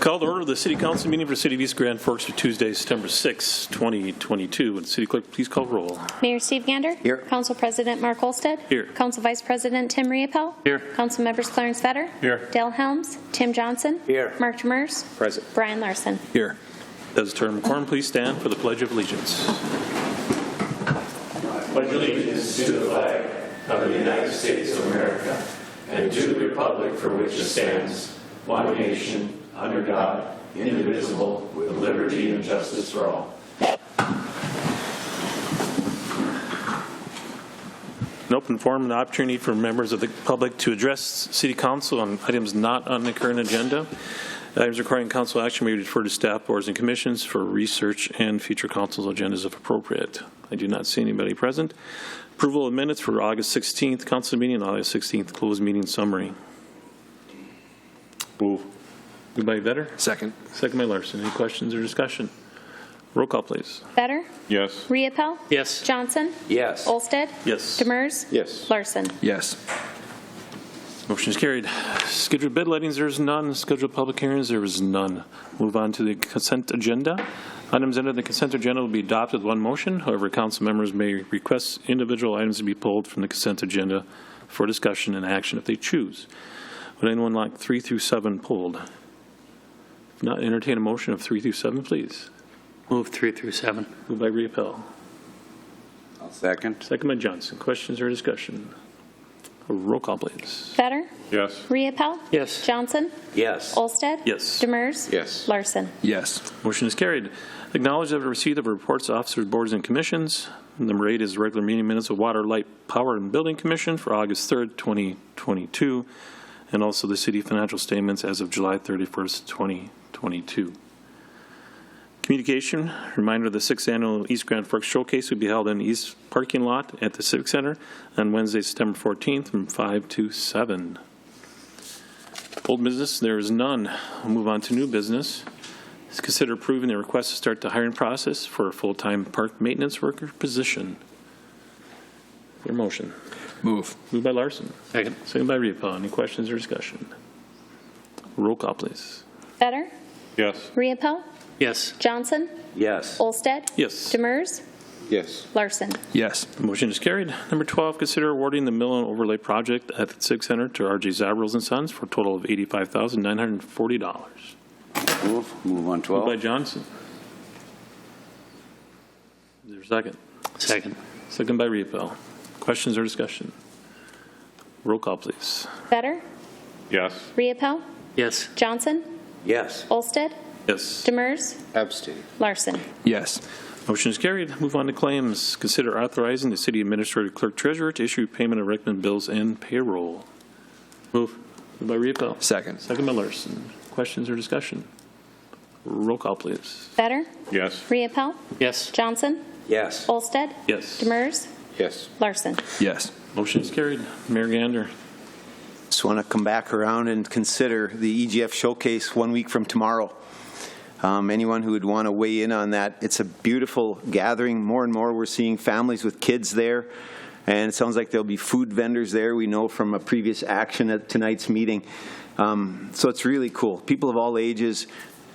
Call to order the City Council meeting for City of East Grand Forks for Tuesday, September 6, 2022. Would the City Clerk please call roll? Mayor Steve Gander. Here. Council President Mark Olstead. Here. Council Vice President Tim Riepel. Here. Council Members Clarence Vetter. Here. Dale Helms. Tim Johnson. Here. Mark Demers. Present. Brian Larson. Here. As a term quorum, please stand for the Pledge of Allegiance. I pledge allegiance to the flag of the United States of America and to the republic for which it stands, one nation, under God, indivisible, with liberty and justice for all. An open forum and opportunity for members of the public to address City Council on items not on the current agenda. Items requiring council action may be referred to staff, boards, and commissions for research and future council's agendas if appropriate. I do not see anybody present. Approval of minutes for August 16th council meeting and August 16th closed meeting summary. Move. Moved by Vetter. Second. Second by Larson. Any questions or discussion? Roll call, please. Vetter. Yes. Riepel. Yes. Johnson. Yes. Olstead. Yes. Demers. Yes. Larson. Yes. Motion is carried. Scheduled bid lettings, there is none. Scheduled public hearings, there is none. Move on to the consent agenda. Items under the consent agenda will be adopted with one motion. However, council members may request individual items to be pulled from the consent agenda for discussion and action if they choose. Would anyone like 3 through 7 pulled? If not, entertain a motion of 3 through 7, please. Move 3 through 7. Moved by Riepel. I'll second. Second by Johnson. Questions or discussion? A roll call, please. Vetter. Yes. Riepel. Yes. Johnson. Yes. Olstead. Yes. Demers. Yes. Larson. Yes. Motion is carried. Acknowledge the receipt of reports of officers, boards, and commissions. Number 8 is regular meeting minutes of Water, Light, Power, and Building Commission for August 3rd, 2022, and also the city financial statements as of July 31st, 2022. Communication, reminder the 6th Annual East Grand Forks Showcase will be held in the East Parking Lot at the Civic Center on Wednesday, September 14th from 5 to 7. Old business, there is none. We'll move on to new business. Let's consider approving the request to start the hiring process for a full-time park maintenance worker position. Your motion. Move. Moved by Larson. Second. Second by Riepel. Any questions or discussion? Roll call, please. Vetter. Yes. Riepel. Yes. Johnson. Yes. Olstead. Yes. Demers. Yes. Larson. Yes. The motion is carried. Number 12, consider awarding the mill and overlay project at the Civic Center to R.J. Zabrals and Sons for a total of $85,940. Move on 12. Moved by Johnson. Is there a second? Second. Second by Riepel. Questions or discussion? Roll call, please. Vetter. Yes. Riepel. Yes. Johnson. Yes. Olstead. Yes. Demers. Abstain. Larson. Yes. Motion is carried. Move on to claims. Consider authorizing the city administrator, clerk, treasurer to issue payment of recommended bills and payroll. Move. Moved by Riepel. Second. Second by Larson. Questions or discussion? Roll call, please. Vetter. Yes. Riepel. Yes. Johnson. Yes. Olstead. Yes. Demers. Yes. Larson. Yes. Motion is carried. Mayor Gander. Just want to come back around and consider the EGF showcase 1 week from tomorrow. Anyone who would want to weigh in on that, it's a beautiful gathering. More and more we're seeing families with kids there, and it sounds like there'll be food vendors there. We know from a previous action at tonight's meeting. So it's really cool. People of all ages,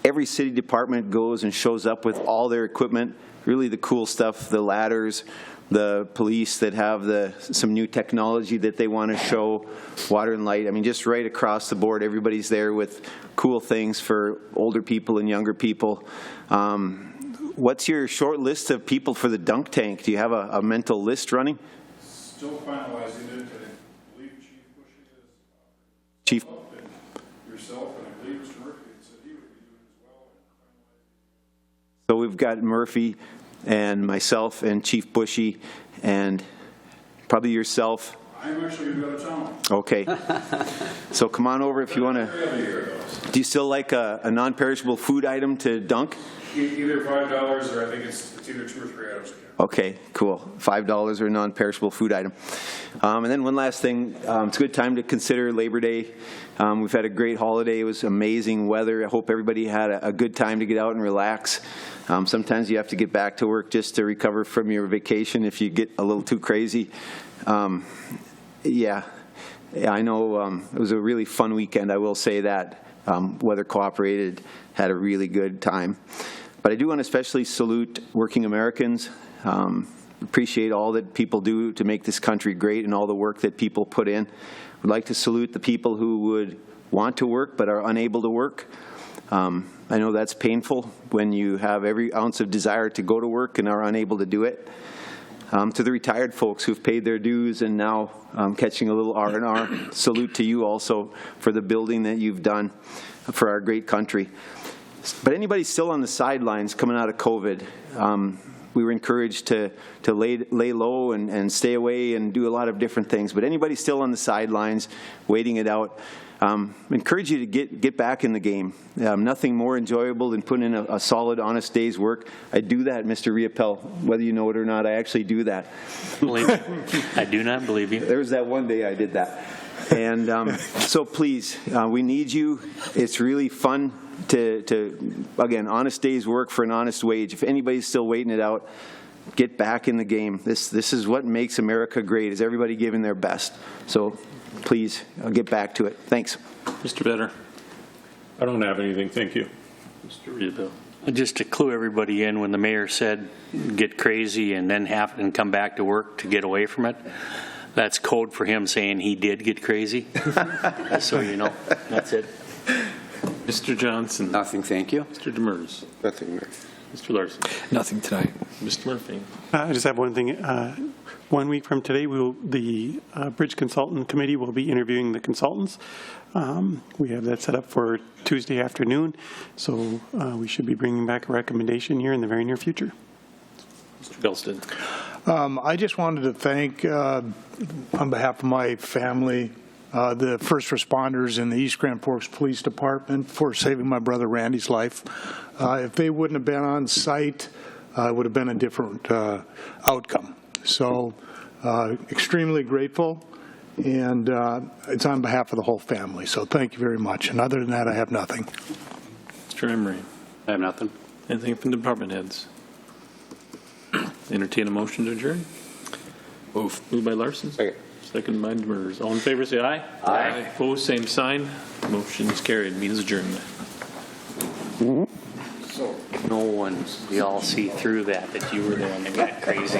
every city department goes and shows up with all their equipment, really the cool stuff, the ladders, the police that have some new technology that they want to show, water and light. I mean, just right across the board, everybody's there with cool things for older people and younger people. What's your short list of people for the dunk tank? Do you have a mental list running? Still finalizing it, and I believe Chief Bushy is Chief. and yourself, and I believe Mr. Murphy said he would be doing as well. So we've got Murphy and myself and Chief Bushy and probably yourself. I'm actually going to go to town. Okay. So come on over if you want to. Do you still like a non-perishable food item to dunk? Either $5 or I think it's either 2 or 3 items. Okay, cool. $5 or a non-perishable food item. And then one last thing, it's a good time to consider Labor Day. We've had a great holiday. It was amazing weather. I hope everybody had a good time to get out and relax. Sometimes you have to get back to work just to recover from your vacation if you get a little too crazy. Yeah, I know it was a really fun weekend, I will say that. weather cooperated, had a really good time. But I do want to especially salute working Americans. Appreciate all that people do to make this country great and all the work that people put in. Would like to salute the people who would want to work but are unable to work. I know that's painful when you have every ounce of desire to go to work and are unable to do it. To the retired folks who've paid their dues and now catching a little R&R, salute to you also for the building that you've done for our great country. But anybody still on the sidelines coming out of COVID, we were encouraged to lay low and stay away and do a lot of different things. But anybody still on the sidelines waiting it out, encourage you to get back in the game. Nothing more enjoyable than putting in a solid, honest day's work. I do that, Mr. Riepel, whether you know it or not. I actually do that. Believe me. I do not believe you. There was that one day I did that. And so please, we need you. It's really fun to again, honest day's work for an honest wage. If anybody's still waiting it out, get back in the game. This is what makes America great, is everybody giving their best. So please, get back to it. Thanks. Mr. Vetter. I don't have anything, thank you. Mr. Riedel. Just to clue everybody in, when the mayor said get crazy and then have and come back to work to get away from it, that's code for him saying he did get crazy. So you know, that's it. Mr. Johnson. Nothing, thank you. Mr. Demers. Nothing, Mayor. Mr. Larson. Nothing tonight. Mr. Murphy. I just have one thing. 1 week from today, the Bridge Consultant Committee will be interviewing the consultants. We have that set up for Tuesday afternoon, so we should be bringing back a recommendation here in the very near future. Mr. Gelston. I just wanted to thank, on behalf of my family, the first responders in the East Grand Forks Police Department for saving my brother Randy's life. If they wouldn't have been on site, it would have been a different outcome. So extremely grateful, and it's on behalf of the whole family. So thank you very much. And other than that, I have nothing. Mr. Emery. I have nothing. Anything from the department heads? Entertain a motion to adjourn. Moved by Larson. Second. Second by Demers. All in favor, say aye. Aye. Opposed, same sign. Motion is carried. Meeting is adjourned. No one, we all see through that you were there and they got crazy.